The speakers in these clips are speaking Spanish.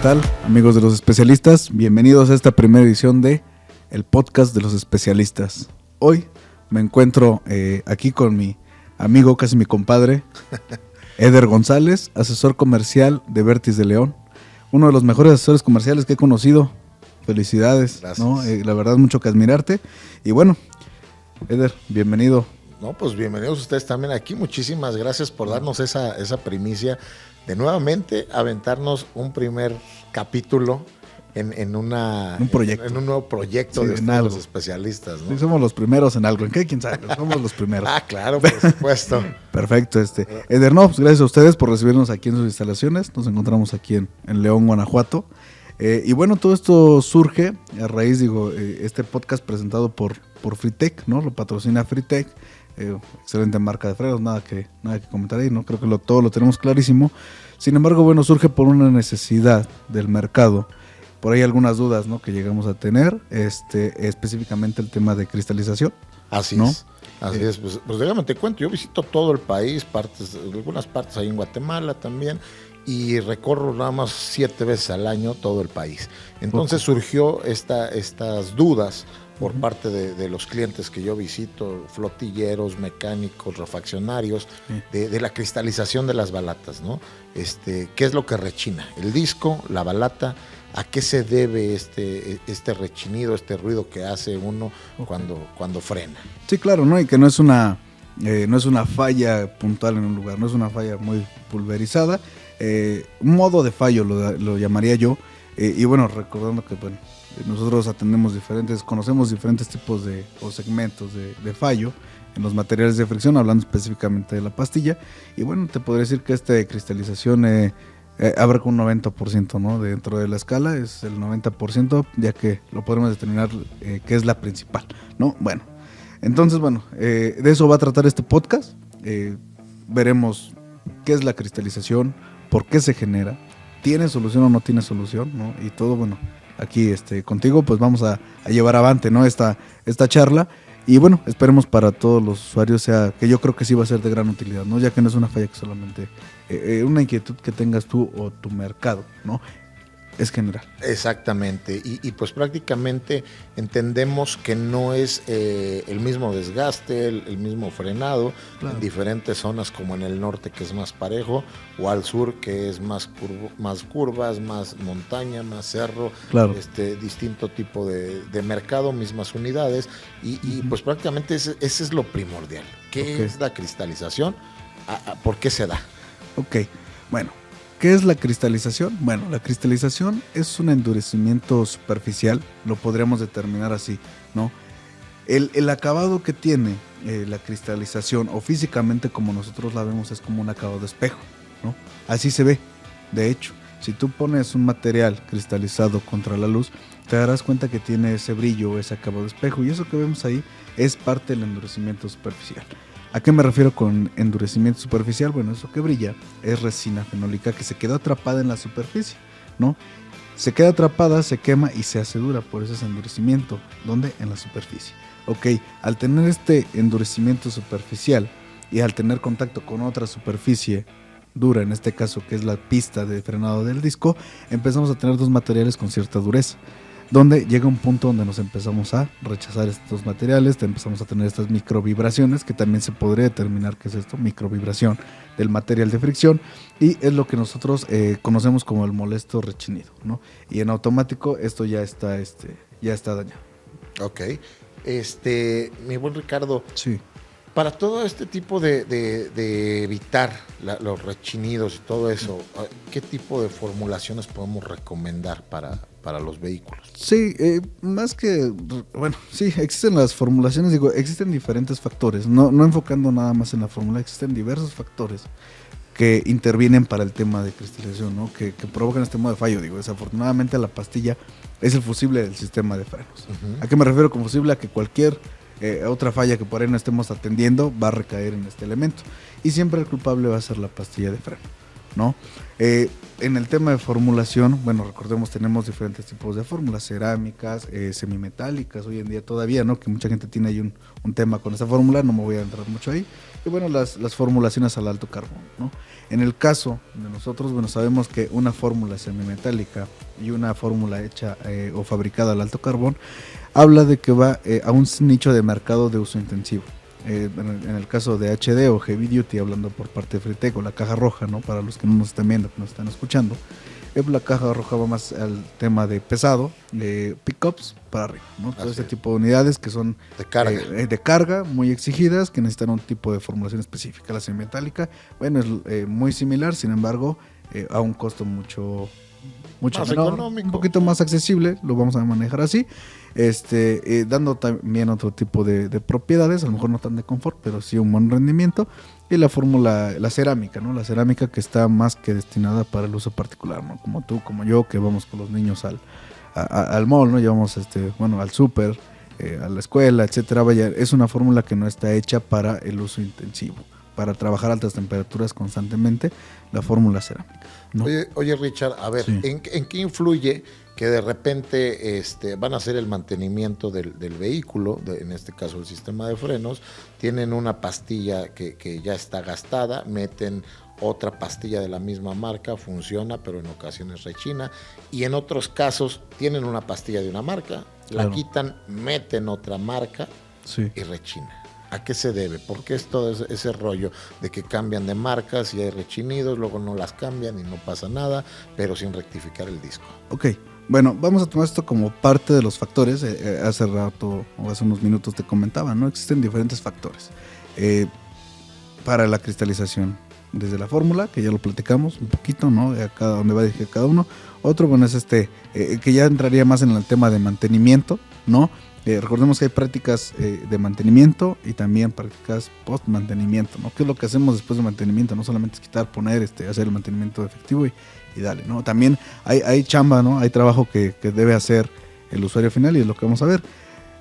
tal, amigos de los especialistas? Bienvenidos a esta primera edición de el podcast de los especialistas. Hoy me encuentro aquí con mi amigo, casi mi compadre, Eder González, asesor comercial de Vertis de León. Uno de los mejores asesores comerciales que he conocido. Felicidades. Gracias. ¿No? La verdad, mucho que admirarte. Y bueno, Eder, bienvenido. No, pues bienvenidos ustedes también aquí. Muchísimas gracias por darnos esa primicia de nuevamente aventarnos un primer capítulo en un nuevo proyecto, sí, de los especialistas, ¿no? Sí, somos los primeros en algo. ¿En qué? ¿Quién sabe? Somos los primeros. Claro, por supuesto. Perfecto. Eder, no, pues gracias a ustedes por recibirnos aquí en sus instalaciones. Nos encontramos aquí en León, Guanajuato. Y bueno, todo esto surge a raíz, este podcast presentado por Fritec, ¿no? Lo patrocina Fritec. Excelente marca de frenos, nada que comentar ahí, ¿no? Creo que todo lo tenemos clarísimo. Sin embargo, bueno, surge por una necesidad del mercado. Por ahí algunas dudas, ¿no? Que llegamos a tener, específicamente el tema de cristalización. Así ¿no? es. Así es, pues déjame te cuento, yo visito todo el país, algunas partes ahí en Guatemala también, y recorro nada más 7 veces al año todo el país. Entonces surgió estas dudas por parte de los clientes que yo visito, flotilleros, mecánicos, refaccionarios, de la cristalización de las balatas, ¿no? ¿Qué es lo que rechina? El disco, la balata. ¿A qué se debe este rechinido, este ruido que hace uno cuando frena? Sí, claro, ¿no? Y que no es una falla puntual en un lugar, no es una falla muy pulverizada. Un modo de fallo lo llamaría yo. Y bueno, recordando que nosotros conocemos diferentes tipos o segmentos de fallo en los materiales de fricción, hablando específicamente de la pastilla. Y bueno, te podría decir que esta cristalización abarca un 90%, ¿no? Dentro de la escala es el 90%, ya que lo podemos determinar que es la principal, ¿no? Bueno, entonces, de eso va a tratar este podcast. Veremos qué es la cristalización, por qué se genera, tiene solución o no tiene solución, ¿no? Y todo, aquí contigo pues vamos a llevar avante, ¿no? esta charla. Y bueno, esperemos para todos los usuarios que yo creo que sí va a ser de gran utilidad, ¿no? Ya que no es una falla que solamente una inquietud que tengas tú o tu mercado, ¿no? Es general. Exactamente, y pues prácticamente entendemos que no es el mismo desgaste, el mismo frenado, claro, en diferentes zonas, como en el norte, que es más parejo, o al sur, que es más curvas, más montaña, más cerro, claro, distinto tipo de mercado, mismas unidades, y pues prácticamente ese es lo primordial. ¿Qué es la cristalización? ¿Por qué se da? Ok, bueno. ¿Qué es la cristalización? Bueno, la cristalización es un endurecimiento superficial, lo podríamos determinar así, ¿no? El acabado que tiene la cristalización, o físicamente como nosotros la vemos, es como un acabado de espejo, ¿no? Así se ve. De hecho, si tú pones un material cristalizado contra la luz, te darás cuenta que tiene ese brillo, ese acabado de espejo, y eso que vemos ahí es parte del endurecimiento superficial. ¿A qué me refiero con endurecimiento superficial? Bueno, eso que brilla es resina fenólica que se quedó atrapada en la superficie, ¿no? Se queda atrapada, se quema y se hace dura, por eso es endurecimiento. ¿Dónde? En la superficie. Ok, al tener este endurecimiento superficial y al tener contacto con otra superficie dura, en este caso que es la pista de frenado del disco, empezamos a tener dos materiales con cierta dureza, donde llega un punto donde nos empezamos a rechazar estos materiales, empezamos a tener estas microvibraciones, que también se podría determinar qué es esto, microvibración del material de fricción, y es lo que nosotros conocemos como el molesto rechinido, ¿no? Y en automático esto ya está dañado. Ok, mi buen Ricardo, sí, para todo este tipo de evitar los rechinidos y todo eso, ¿qué tipo de formulaciones podemos recomendar para los vehículos? Sí, más que, sí, existen las formulaciones, existen diferentes factores, no enfocando nada más en la fórmula, existen diversos factores que intervienen para el tema de cristalización, ¿no? Que provocan este modo de fallo. Desafortunadamente la pastilla es el fusible del sistema de frenos. ¿A qué me refiero con fusible? A que cualquier otra falla que por ahí no estemos atendiendo va a recaer en este elemento, y siempre el culpable va a ser la pastilla de freno. ¿no? En el tema de formulación, bueno, recordemos, tenemos diferentes tipos de fórmulas, cerámicas, semimetálicas, hoy en día todavía, ¿no? Que mucha gente tiene ahí un tema con esa fórmula, no me voy a entrar mucho ahí. Y bueno, las formulaciones al alto carbón, ¿no? En el caso de nosotros, bueno, sabemos que una fórmula semimetálica y una fórmula hecha o fabricada al alto carbón habla de que va a un nicho de mercado de uso intensivo. En el caso de HD o Heavy Duty, hablando por parte de Fritec o la caja roja, ¿no? Para los que no nos están viendo, que nos están escuchando, la caja roja va más al tema de pesado, de pickups para arriba, ¿no? Todo ese tipo de unidades que son de carga muy exigidas, que necesitan un tipo de formulación específica. La semimetálica, bueno, es muy similar, sin embargo, a un costo mucho más menor, económico, un poquito más accesible, lo vamos a manejar así, dando también otro tipo de propiedades, a lo mejor no tan de confort, pero sí un buen rendimiento. Y la fórmula, la cerámica, ¿no? La cerámica que está más que destinada para el uso particular, ¿no? Como tú, como yo, que vamos con los niños al mall, ¿no? Llevamos al súper, a la escuela, etcétera. Vaya, es una fórmula que no está hecha para el uso intensivo, para trabajar a altas temperaturas constantemente, la fórmula cerámica, ¿no? Oye, Richard, a ver, sí. ¿en qué influye que de repente van a hacer el mantenimiento del vehículo, en este caso el sistema de frenos, tienen una pastilla que ya está gastada, meten otra pastilla de la misma marca, funciona, pero en ocasiones rechina, y en otros casos tienen una pastilla de una marca, la quitan, meten otra marca y rechina? ¿A qué se debe? ¿Por qué es todo ese rollo de que cambian de marcas y hay rechinidos, luego no las cambian y no pasa nada, pero sin rectificar el disco? Ok, bueno, vamos a tomar esto como parte de los factores. Hace rato o hace unos minutos te comentaba, ¿no? Existen diferentes factores para la cristalización. Desde la fórmula, que ya lo platicamos un poquito, ¿no? De acá donde va dirigir cada uno. Otro, bueno, es que ya entraría más en el tema de mantenimiento, ¿no? Recordemos que hay prácticas de mantenimiento y también prácticas post-mantenimiento, ¿no? ¿Qué es lo que hacemos después de mantenimiento? No solamente es quitar, poner, hacer el mantenimiento efectivo y dale, ¿no? También hay chamba, ¿no? Hay trabajo que debe hacer el usuario final y es lo que vamos a ver.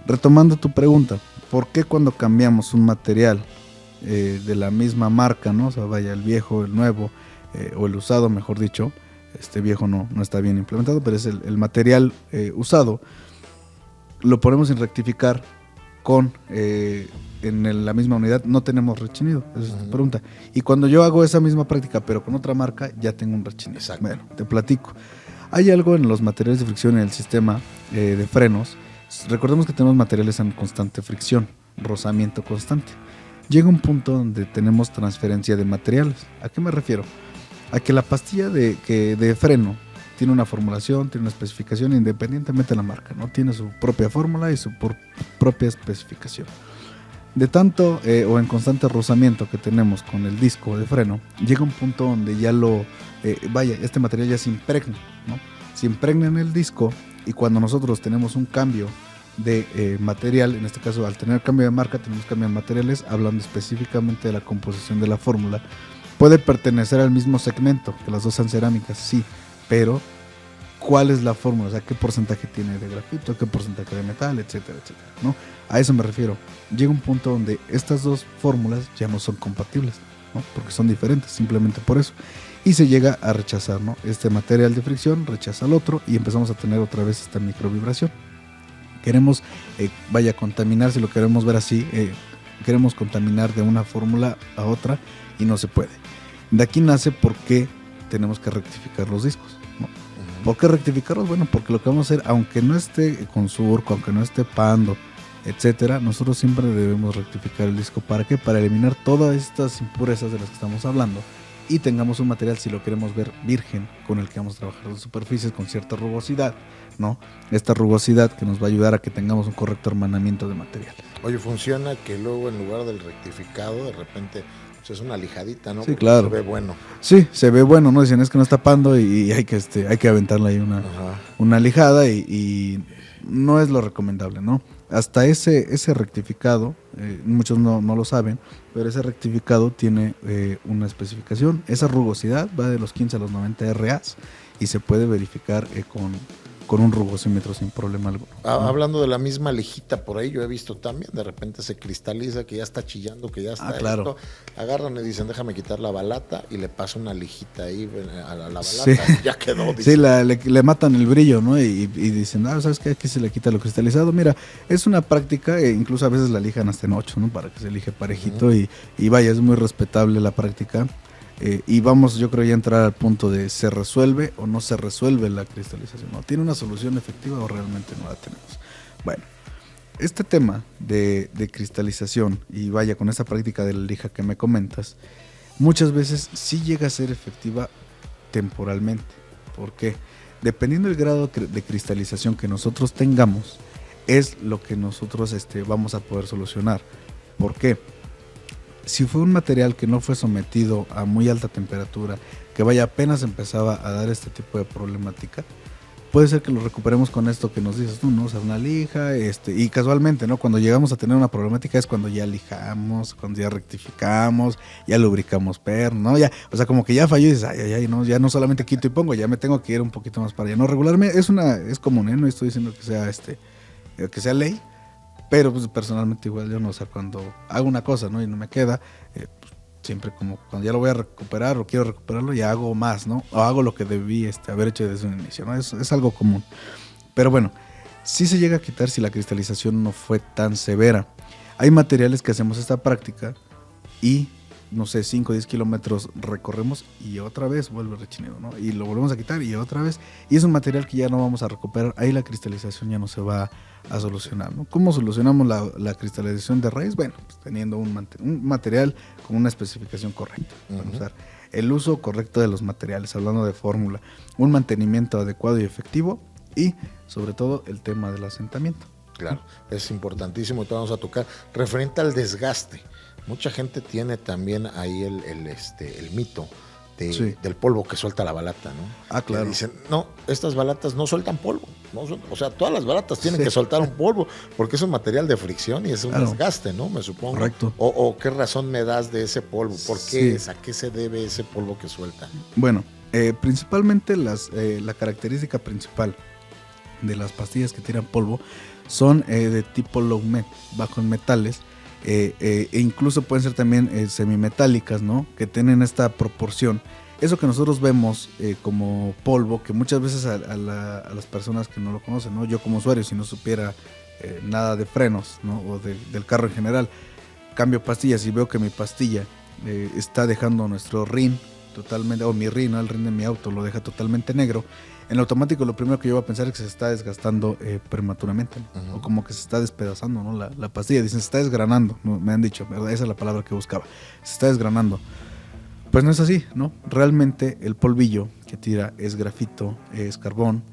Retomando tu pregunta, ¿por qué cuando cambiamos un material de la misma marca, ¿no? O sea, vaya, el viejo, el nuevo, o el usado, mejor dicho, viejo no está bien implementado, pero es el material usado, lo ponemos sin rectificar en la misma unidad, no tenemos rechinido? Esa es tu pregunta. Y cuando yo hago esa misma práctica, pero con otra marca, ya tengo un rechinido. Exacto. Bueno, te platico. Hay algo en los materiales de fricción en el sistema de frenos. Recordemos que tenemos materiales en constante fricción, rozamiento constante. Llega un punto donde tenemos transferencia de materiales. ¿A qué me refiero? A que la pastilla de freno tiene una formulación, tiene una especificación independientemente de la marca, ¿no? Tiene su propia fórmula y su propia especificación. De tanto o en constante rozamiento que tenemos con el disco de freno, llega un punto donde ya este material ya se impregna, ¿no? Se impregna en el disco, y cuando nosotros tenemos un cambio de material, en este caso al tener cambio de marca tenemos cambio de materiales, hablando específicamente de la composición de la fórmula, puede pertenecer al mismo segmento, que las dos sean cerámicas, sí, pero ¿cuál es la fórmula? O sea, ¿qué porcentaje tiene de grafito, qué porcentaje de metal, etcétera, etcétera, ¿no? A eso me refiero. Llega un punto donde estas dos fórmulas ya no son compatibles, ¿no? Porque son diferentes, simplemente por eso. Y se llega a rechazar, ¿no? Este material de fricción rechaza al otro y empezamos a tener otra vez esta microvibración. Queremos, contaminar, si lo queremos ver así, queremos contaminar de una fórmula a otra y no se puede. De aquí nace por qué tenemos que rectificar los discos, ¿no? ¿Por qué rectificarlos? Bueno, porque lo que vamos a hacer, aunque no esté con surco, aunque no esté pando, etcétera, nosotros siempre debemos rectificar el disco. ¿Para qué? Para eliminar todas estas impurezas de las que estamos hablando y tengamos un material, si lo queremos ver, virgen, con el que vamos a trabajar las superficies con cierta rugosidad, ¿no? Esta rugosidad que nos va a ayudar a que tengamos un correcto hermanamiento de materiales. Oye, funciona que luego en lugar del rectificado, de repente es una lijadita, ¿no? Sí, claro. Se ve bueno. Sí, se ve bueno, ¿no? Dicen, es que no está pando y hay que aventarle ahí una lijada y no es lo recomendable, ¿no? Hasta ese rectificado, muchos no lo saben, pero ese rectificado tiene una especificación. Esa rugosidad va de los 15 a los 90 RAs y se puede verificar con un rugosímetro sin problema alguno. Hablando de la misma lijita, por ahí yo he visto también, de repente se cristaliza, que ya está chillando, que ya está claro. Agarran y dicen, déjame quitar la balata, y le pasa una lijita ahí a la balata, Sí. y ya quedó. Sí, le matan el brillo, ¿no? Y dicen, ¿sabes qué? Aquí se le quita lo cristalizado. Mira, es una práctica, incluso a veces la lijan hasta en 8, ¿no? Para que se elige parejito, y vaya, es muy respetable la práctica. Y vamos, yo creo, ya a entrar al punto de ¿se resuelve o no se resuelve la cristalización? ¿No? ¿Tiene una solución efectiva o realmente no la tenemos? Bueno, este tema de cristalización, y vaya, con esa práctica de la lija que me comentas, muchas veces sí llega a ser efectiva temporalmente. ¿Por qué? Dependiendo del grado de cristalización que nosotros tengamos, es lo que nosotros vamos a poder solucionar. ¿Por qué? Si fue un material que no fue sometido a muy alta temperatura, que vaya apenas empezaba a dar este tipo de problemática, puede ser que lo recuperemos con esto que nos dices tú, ¿no? O sea, una lija, y casualmente, ¿no? Cuando llegamos a tener una problemática es cuando ya lijamos, cuando ya rectificamos, ya lubricamos perno, ¿no? Ya, o sea, como que ya falló y dices, ay, no, ya no solamente quito y pongo, ya me tengo que ir un poquito más para allá. No, regularmente es común, ¿eh? No estoy diciendo que sea ley, pero pues personalmente igual yo no, o sea, cuando hago una cosa, ¿no? Y no me queda, pues, siempre como cuando ya lo voy a recuperar o quiero recuperarlo, ya hago más, ¿no? O hago lo que debí haber hecho desde un inicio, ¿no? Es algo común. Pero bueno, sí se llega a quitar si la cristalización no fue tan severa. Hay materiales que hacemos esta práctica y, no sé, 5 o 10 kilómetros recorremos y otra vez vuelve el rechinido, ¿no? Y lo volvemos a quitar y otra vez. Y es un material que ya no vamos a recuperar. Ahí la cristalización ya no se va a solucionar, ¿no? ¿Cómo solucionamos la cristalización de raíz? Bueno, pues teniendo un material con una especificación correcta. Para usar el uso correcto de los materiales, hablando de fórmula, un mantenimiento adecuado y efectivo y, sobre todo, el tema del asentamiento. Claro, es importantísimo y te vamos a tocar. Referente al desgaste, mucha gente tiene también ahí el mito del polvo que suelta la balata, ¿no? Ah, claro. Que dicen, no, estas balatas no sueltan polvo. O sea, todas las balatas tienen que soltar un polvo porque es un material de fricción y es un desgaste, ¿no? Me supongo. Correcto. O ¿qué razón me das de ese polvo? ¿Por qué es? ¿A qué se debe ese polvo que suelta? Bueno, principalmente la característica principal de las pastillas que tiran polvo son de tipo low met, bajo en metales, e incluso pueden ser también semimetálicas, ¿no? Que tienen esta proporción. Eso que nosotros vemos como polvo, que muchas veces a las personas que no lo conocen, ¿no? Yo como usuario, si no supiera nada de frenos, ¿no? O del carro en general, cambio pastillas y veo que mi pastilla está dejando nuestro rin totalmente, o mi rin, ¿no? El rin de mi auto lo deja totalmente negro. En automático lo primero que yo voy a pensar es que se está desgastando prematuramente, ¿no? O como que se está despedazando, ¿no? La pastilla, dicen se está desgranando, ¿no? Me han dicho, ¿verdad? Esa es la palabra que buscaba, se está desgranando. Pues no es así, ¿no? Realmente el polvillo que tira es grafito, es carbón,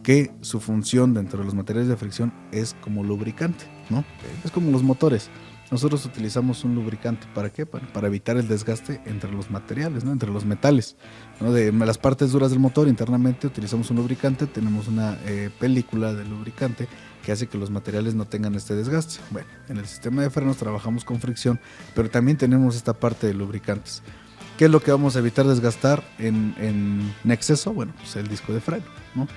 que su función dentro de los materiales de fricción es como lubricante, ¿no? Es como los motores. Nosotros utilizamos un lubricante, ¿para qué? Para evitar el desgaste entre los materiales, ¿no? Entre los metales, ¿no? De las partes duras del motor, internamente utilizamos un lubricante, tenemos una película de lubricante que hace que los materiales no tengan este desgaste. Bueno, en el sistema de frenos trabajamos con fricción, pero también tenemos esta parte de lubricantes. ¿Qué es lo que vamos a evitar desgastar en exceso? Bueno, pues el disco de freno, ¿no?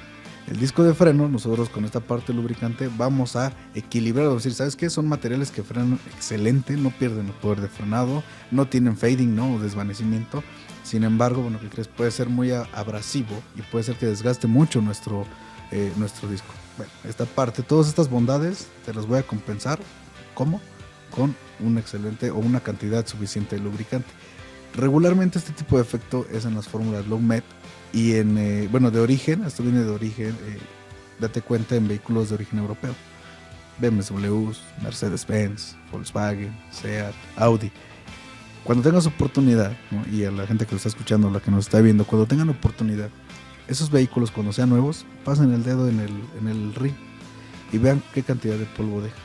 El disco de freno, nosotros con esta parte lubricante vamos a equilibrar, es decir, ¿sabes qué? Son materiales que frenan excelente, no pierden el poder de frenado, no tienen fading, ¿no? O desvanecimiento. Sin embargo, bueno, ¿qué crees? Puede ser muy abrasivo y puede ser que desgaste mucho nuestro disco. Bueno, esta parte, todas estas bondades te las voy a compensar. ¿Cómo? Con un excelente o una cantidad suficiente de lubricante. Regularmente este tipo de efecto es en las fórmulas low met y de origen, esto viene de origen, date cuenta, en vehículos de origen europeo. BMWs, Mercedes-Benz, Volkswagen, Seat, Audi. Cuando tengas oportunidad, ¿no? Y a la gente que lo está escuchando, la que nos está viendo, cuando tengan oportunidad, esos vehículos cuando sean nuevos, pasen el dedo en el ring y vean qué cantidad de polvo deja.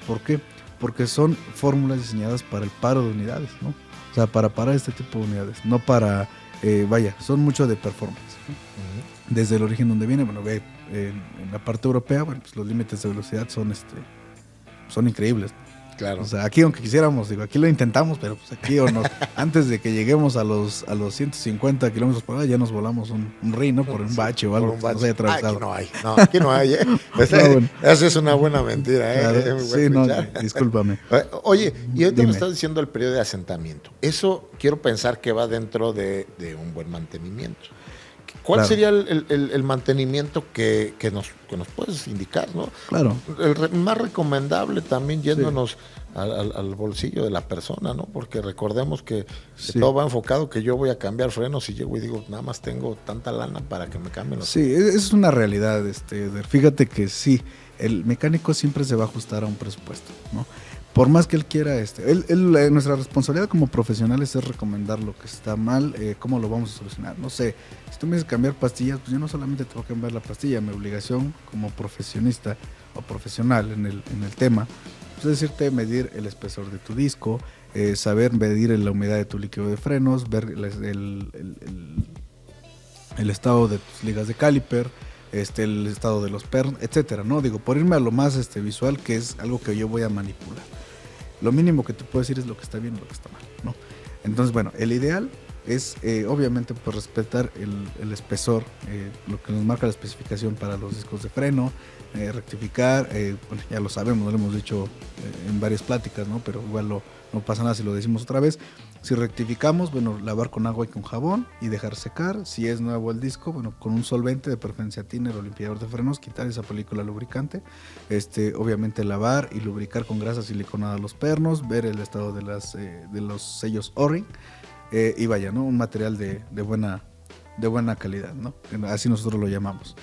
¿Por qué? Porque son fórmulas diseñadas para el paro de unidades, ¿no? O sea, para parar este tipo de unidades, no para, son mucho de performance, ¿no? Desde el origen donde viene, bueno, ve, en la parte europea, bueno, pues los límites de velocidad son increíbles. Claro. O sea, aquí aunque quisiéramos, digo, aquí lo intentamos, pero pues aquí antes de que lleguemos a los 150 kilómetros por hora, ya nos volamos un río, ¿no? Por un bache o algo que nos haya atravesado. Aquí no hay, ¿eh? Bueno. Esa es una buena mentira, ¿eh? Claro, sí, no, discúlpame. Oye, y ahorita Dime. me estás diciendo el periodo de asentamiento. Eso quiero pensar que va dentro de un buen mantenimiento. ¿Cuál sería el mantenimiento que nos puedes indicar, no? Claro. El más recomendable también yéndonos al bolsillo de la persona, ¿no? Porque recordemos que todo va enfocado que yo voy a cambiar frenos y llego y digo, nada más tengo tanta lana para que me cambien los frenos. Sí, es una realidad. Fíjate que sí, el mecánico siempre se va a ajustar a un presupuesto, ¿no? Por más que él quiera, nuestra responsabilidad como profesionales es recomendar lo que está mal, cómo lo vamos a solucionar. No sé, si tú me dices cambiar pastillas, pues yo no solamente tengo que cambiar la pastilla, mi obligación como profesionista o profesional en el tema, pues es decirte medir el espesor de tu disco, saber medir la humedad de tu líquido de frenos, ver el estado de tus ligas de caliper, el estado de los pernos, etcétera, ¿no? Digo, por irme a lo más visual, que es algo que yo voy a manipular. Lo mínimo que te puedo decir es lo que está bien y lo que está mal, ¿no? Entonces, bueno, el ideal es obviamente pues respetar el espesor, lo que nos marca la especificación para los discos de freno, rectificar, bueno, ya lo sabemos, lo hemos dicho en varias pláticas, ¿no? Pero igual no pasa nada si lo decimos otra vez. Si rectificamos, bueno, lavar con agua y con jabón y dejar secar. Si es nuevo el disco, bueno, con un solvente, de preferencia thinner o limpiador de frenos, quitar esa película lubricante. Obviamente lavar y lubricar con grasa siliconada los pernos, ver el estado de los sellos O-ring, y vaya, ¿no? Un material de buena calidad, ¿no? Así nosotros lo llamamos.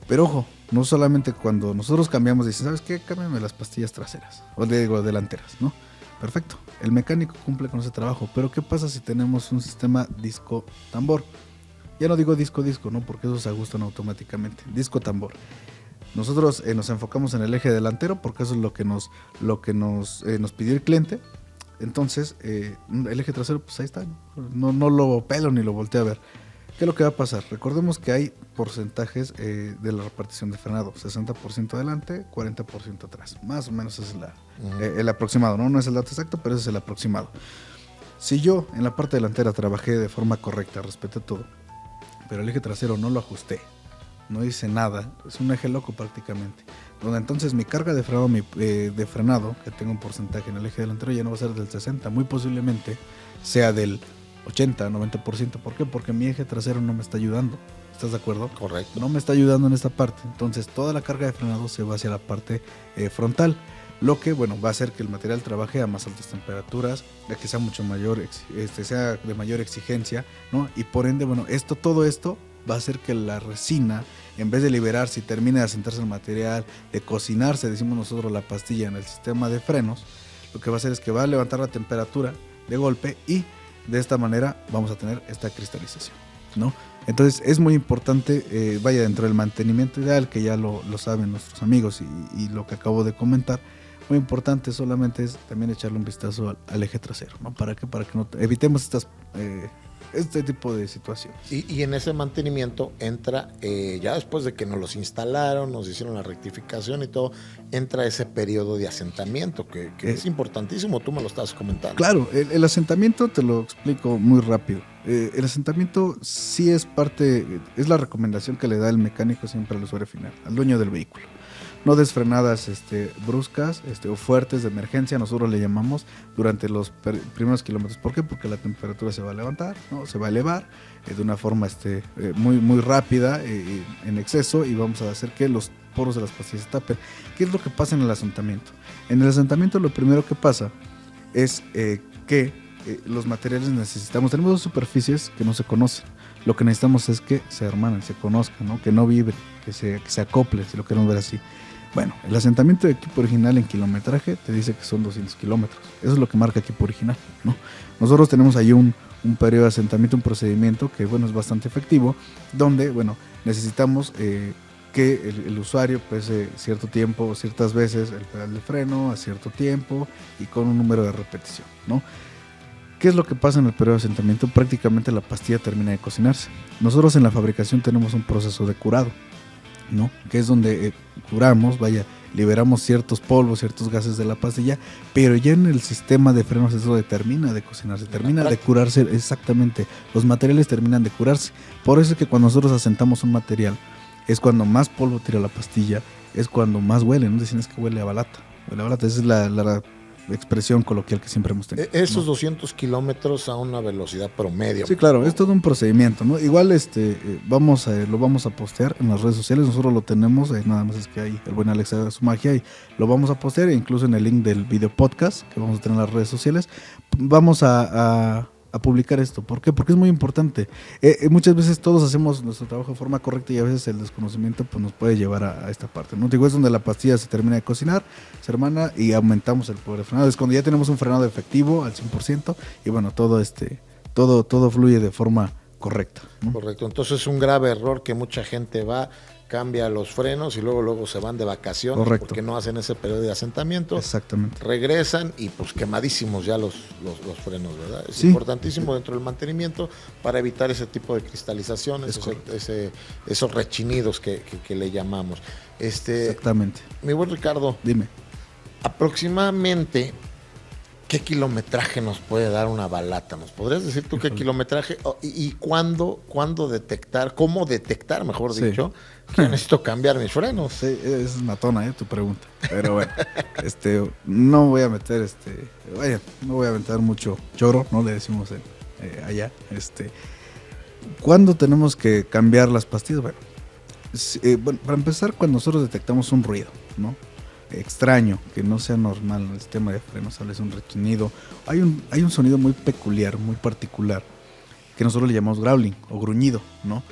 Pero ojo, no solamente cuando nosotros cambiamos, dicen, ¿sabes qué? Cámbiame las pastillas traseras, o digo, delanteras, ¿no? Perfecto, el mecánico cumple con ese trabajo, pero ¿qué pasa si tenemos un sistema disco-tambor? Ya no digo disco-disco, ¿no? Porque esos se ajustan automáticamente. Disco-tambor. Nosotros nos enfocamos en el eje delantero porque eso es lo que nos pidió el cliente. Entonces, el eje trasero, pues ahí está. No lo pelo ni lo volteo a ver. ¿Qué es lo que va a pasar? Recordemos que hay porcentajes de la repartición de frenado. 60% adelante, 40% atrás. Más o menos ese es el aproximado, ¿no? No es el dato exacto, pero ese es el aproximado. Si yo en la parte delantera trabajé de forma correcta, respeté todo, pero el eje trasero no lo ajusté, no hice nada, es un eje loco prácticamente, donde entonces mi carga de frenado, que tengo un porcentaje en el eje delantero, ya no va a ser del 60, muy posiblemente sea del 80, 90%. ¿Por qué? Porque mi eje trasero no me está ayudando. ¿Estás de acuerdo? Correcto. No me está ayudando en esta parte. Entonces toda la carga de frenado se va hacia la parte frontal. Lo que, bueno, va a hacer que el material trabaje a más altas temperaturas, que sea mucho mayor, sea de mayor exigencia, ¿no? Y por ende, bueno, todo esto va a hacer que la resina, en vez de liberarse y termine de asentarse el material, de cocinarse, decimos nosotros, la pastilla en el sistema de frenos, lo que va a hacer es que va a levantar la temperatura de golpe y de esta manera vamos a tener esta cristalización, ¿no? Entonces es muy importante, vaya, dentro del mantenimiento ideal, que ya lo saben nuestros amigos y lo que acabo de comentar, muy importante solamente es también echarle un vistazo al eje trasero, ¿no? ¿Para qué? Para que no evitemos este tipo de situaciones. Y en ese mantenimiento entra, ya después de que nos los instalaron, nos hicieron la rectificación y todo, entra ese periodo de asentamiento que es importantísimo, tú me lo estabas comentando. Claro, el asentamiento te lo explico muy rápido. El asentamiento sí es la recomendación que le da el mecánico siempre al usuario final, al dueño del vehículo. No des frenadas bruscas o fuertes de emergencia, nosotros le llamamos, durante los primeros kilómetros. ¿Por qué? Porque la temperatura se va a levantar, ¿no? Se va a elevar de una forma muy rápida, en exceso, y vamos a hacer que los poros de las pastillas se tapen. ¿Qué es lo que pasa en el asentamiento? En el asentamiento lo primero que pasa es que los materiales tenemos dos superficies que no se conocen. Lo que necesitamos es que se hermanen, se conozcan, ¿no? Que no vibren, que se acoplen, si lo queremos ver así. Bueno, el asentamiento de equipo original en kilometraje te dice que son 200 kilómetros. Eso es lo que marca equipo original, ¿no? Nosotros tenemos ahí un periodo de asentamiento, un procedimiento que, bueno, es bastante efectivo, donde, bueno, necesitamos que el usuario pese cierto tiempo o ciertas veces el pedal de freno a cierto tiempo y con un número de repetición, ¿no? ¿Qué es lo que pasa en el periodo de asentamiento? Prácticamente la pastilla termina de cocinarse. Nosotros en la fabricación tenemos un proceso de curado, ¿no? Que es donde curamos, liberamos ciertos polvos, ciertos gases de la pastilla, pero ya en el sistema de frenos eso termina de cocinarse, termina de curarse, exactamente, los materiales terminan de curarse. Por eso es que cuando nosotros asentamos un material, es cuando más polvo tira la pastilla, es cuando más huele, no dicen es que huele a balata, esa es la expresión coloquial que siempre hemos tenido. Esos 200 kilómetros a una velocidad promedio. Sí, claro, es todo un procedimiento, ¿no? Igual lo vamos a postear en las redes sociales, nosotros lo tenemos, nada más es que ahí el buen Alex haga su magia y lo vamos a postear, incluso en el link del video podcast que vamos a tener en las redes sociales, vamos a publicar esto. ¿Por qué? Porque es muy importante. Muchas veces todos hacemos nuestro trabajo de forma correcta y a veces el desconocimiento pues, nos puede llevar a esta parte, ¿no? Digo, es donde la pastilla se termina de cocinar, se hermana y aumentamos el poder de frenado. Es cuando ya tenemos un frenado efectivo al 100% y bueno, todo fluye de forma correcta, ¿no? Correcto. Entonces es un grave error que mucha gente cambia los frenos y luego se van de vacaciones. Correcto. Porque no hacen ese periodo de asentamiento. Exactamente. Regresan y pues quemadísimos ya los frenos, ¿verdad? Es importantísimo dentro del mantenimiento para evitar ese tipo de cristalizaciones, esos rechinidos que le llamamos. Exactamente. Mi buen Ricardo. Dime. Aproximadamente, ¿qué kilometraje nos puede dar una balata? ¿Nos podrías decir tú qué kilometraje? ¿Y cuándo detectar, cómo detectar, mejor dicho, que necesito cambiar mis frenos? Sí, es matona, tu pregunta. Pero bueno, no voy a meter, no voy a aventar mucho choro, ¿no? Le decimos allá. ¿Cuándo tenemos que cambiar las pastillas? Bueno, para empezar, cuando nosotros detectamos un ruido, ¿no? Extraño, que no sea normal en el sistema de frenos, sale un rechinido, hay un sonido muy peculiar, muy particular, que nosotros le llamamos growling o gruñido, ¿no?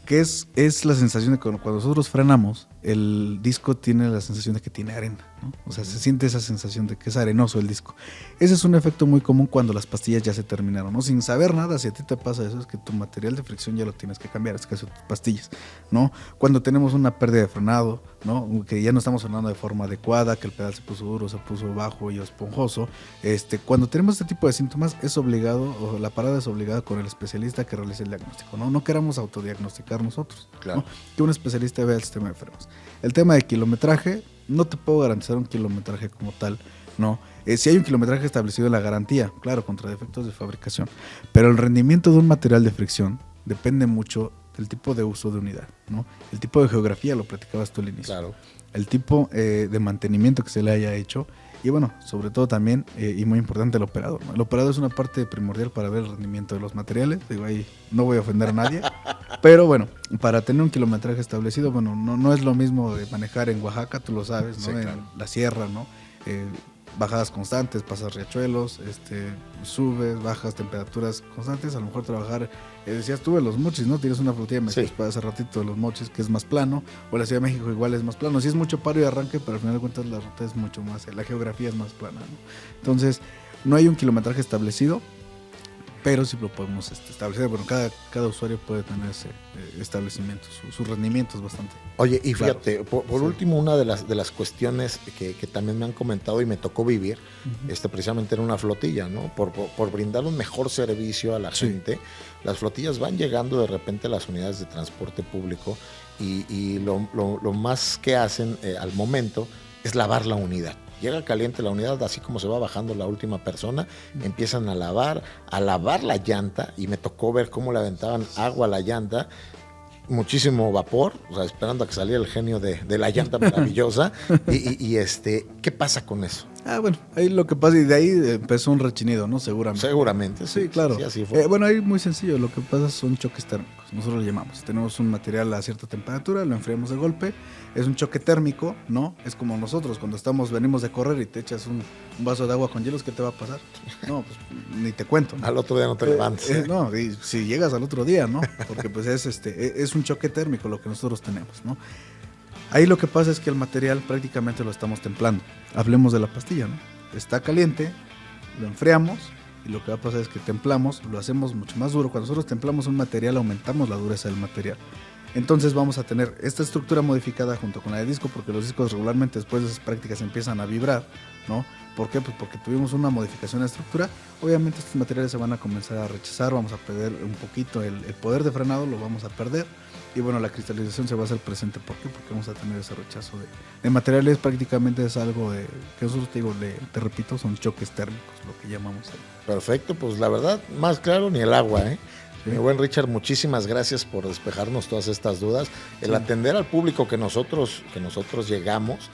Que es la sensación de que cuando nosotros frenamos, el disco tiene la sensación de que tiene arena, ¿no? O sea, se siente esa sensación de que es arenoso el disco. Ese es un efecto muy común cuando las pastillas ya se terminaron, ¿no? Sin saber nada, si a ti te pasa eso, es que tu material de fricción ya lo tienes que cambiar, es caso de tus pastillas, ¿no? Cuando tenemos una pérdida de frenado, ¿no? Que ya no estamos frenando de forma adecuada, que el pedal se puso duro, se puso bajo y esponjoso, cuando tenemos este tipo de síntomas, es obligado, o la parada es obligada con el especialista que realice el diagnóstico, ¿no? No queramos autodiagnosticar nosotros, claro, ¿no? Que un especialista vea el sistema de frenos. El tema de kilometraje, no te puedo garantizar un kilometraje como tal, ¿no? Si hay un kilometraje establecido en la garantía, claro, contra defectos de fabricación, pero el rendimiento de un material de fricción depende mucho del tipo de uso de unidad, ¿no? El tipo de geografía, lo platicabas tú al inicio. Claro. El tipo de mantenimiento que se le haya hecho y bueno, sobre todo también, y muy importante, el operador, ¿no? El operador es una parte primordial para ver el rendimiento de los materiales. Digo, ahí no voy a ofender a nadie, pero bueno, para tener un kilometraje establecido, bueno, no es lo mismo de manejar en Oaxaca, tú lo sabes, ¿no? Sí, claro. En la sierra, ¿no? Bajadas constantes, pasas riachuelos, subes, bajas, temperaturas constantes, a lo mejor trabajar, decías tú en los mochis, ¿no? Tienes una flotilla de México para hace ratito de los mochis, que es más plano, o la Ciudad de México igual es más plano, sí es mucho paro y arranque, pero al final de cuentas la ruta es mucho más, la geografía es más plana, ¿no? Entonces, no hay un kilometraje establecido, pero sí lo podemos establecer. Bueno, cada usuario puede tener ese establecimiento, su rendimiento es bastante. Oye, y fíjate, por último, una de las cuestiones que también me han comentado y me tocó vivir, precisamente en una flotilla, ¿no? Por brindar un mejor servicio a la gente, las flotillas van llegando de repente a las unidades de transporte público y lo más que hacen al momento es lavar la unidad. Llega caliente la unidad, así como se va bajando la última persona, empiezan a lavar la llanta, y me tocó ver cómo le aventaban agua a la llanta, muchísimo vapor, o sea, esperando a que saliera el genio de la llanta maravillosa, y ¿qué pasa con eso? Bueno, ahí lo que pasa, y de ahí empezó un rechinido, ¿no? Seguramente, sí, claro. Sí, así fue. Bueno, ahí muy sencillo, lo que pasa son choques térmicos, nosotros lo llamamos. Tenemos un material a cierta temperatura, lo enfriamos de golpe, es un choque térmico, ¿no? Es como nosotros, cuando venimos de correr y te echas un vaso de agua con hielos, ¿qué te va a pasar? No, pues ni te cuento, ¿no? Al otro día no te levantes. No, y si llegas al otro día, ¿no? Porque pues es un choque térmico lo que nosotros tenemos, ¿no? Ahí lo que pasa es que el material prácticamente lo estamos templando. Hablemos de la pastilla, ¿no? Está caliente, lo enfriamos y lo que va a pasar es que templamos, lo hacemos mucho más duro. Cuando nosotros templamos un material, aumentamos la dureza del material. Entonces vamos a tener esta estructura modificada junto con la de disco, porque los discos regularmente después de esas prácticas empiezan a vibrar, ¿no? ¿Por qué? Pues porque tuvimos una modificación de estructura. Obviamente estos materiales se van a comenzar a rechazar, vamos a perder un poquito el poder de frenado, lo vamos a perder. Y bueno, la cristalización se va a hacer presente. ¿Por qué? Porque vamos a tener ese rechazo de materiales. Prácticamente es algo que nosotros, te repito, son choques térmicos, lo que llamamos. Perfecto, pues la verdad, más claro ni el agua, ¿eh? Sí. Mi buen Richard, muchísimas gracias por despejarnos todas estas dudas. El atender al público que nosotros llegamos,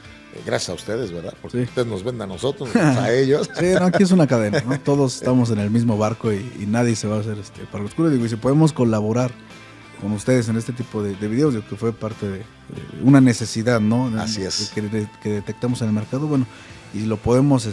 gracias a ustedes, ¿verdad? Porque ustedes nos ven a nosotros, a ellos. Sí, no, aquí es una cadena, ¿no? Todos estamos en el mismo barco y nadie se va a hacer para lo oscuro. Digo, y si podemos colaborar con ustedes en este tipo de videos, que fue parte de una necesidad, ¿no? Así es. Que detectamos en el mercado, bueno, y lo podemos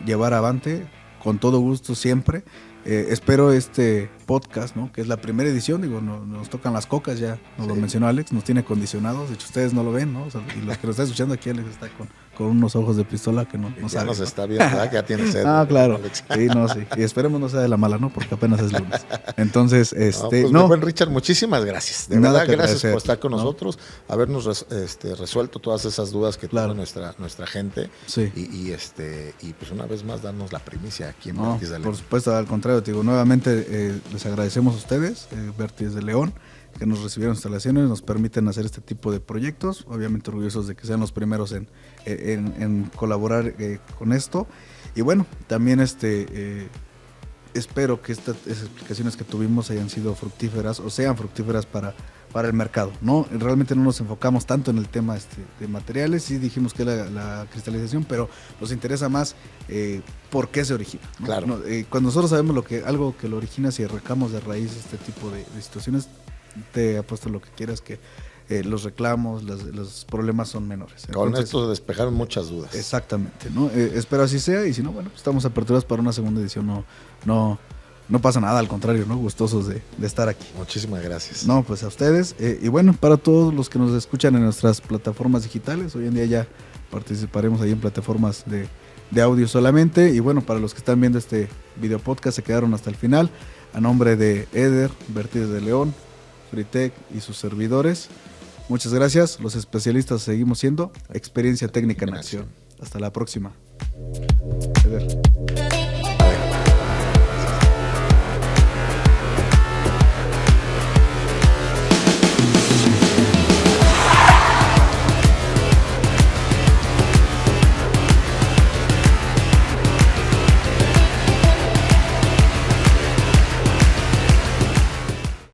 llevar avante con todo gusto siempre. Espero este podcast, ¿no? Que es la primera edición, digo, nos tocan las cocas, ya nos lo mencionó Alex, nos tiene condicionados, de hecho ustedes no lo ven, ¿no? O sea, y los que lo están escuchando aquí, Alex está con unos ojos de pistola que no sabe. Ya nos está viendo, ¿verdad? Que ya tiene sed. Ah, claro, sí, y esperemos no sea de la mala, ¿no? Porque apenas es lunes. Entonces, Buen Richard, muchísimas gracias, de verdad, gracias por estar con nosotros, habernos resuelto todas esas dudas que tiene nuestra gente, y pues una vez más darnos la primicia aquí en Vertis de León. Por supuesto, al contrario, te digo, nuevamente les agradecemos a ustedes, Vertis de León, que nos recibieron instalaciones, nos permiten hacer este tipo de proyectos, obviamente orgullosos de que sean los primeros en colaborar con esto. Y bueno, también espero que estas explicaciones que tuvimos hayan sido fructíferas o sean fructíferas para el mercado, ¿no? Realmente no nos enfocamos tanto en el tema de materiales, sí dijimos que la cristalización, pero nos interesa más por qué se origina, ¿no? Claro. No, cuando nosotros sabemos algo que lo origina, si arrancamos de raíz este tipo de situaciones, te apuesto lo que quieras que los reclamos, los problemas son menores. Con esto se despejaron muchas dudas. Exactamente, ¿no? Espero así sea, y si no, bueno, estamos aperturados para una segunda edición, no pasa nada, al contrario, ¿no? Gustosos de estar aquí. Muchísimas gracias. No, pues a ustedes, y bueno, para todos los que nos escuchan en nuestras plataformas digitales, hoy en día ya participaremos ahí en plataformas de audio solamente, y bueno, para los que están viendo este video podcast, se quedaron hasta el final, a nombre de Eder, Vertis de León, Fritec y sus servidores, muchas gracias. Los especialistas seguimos siendo Experiencia Técnica en Acción. Hasta la próxima. Eder.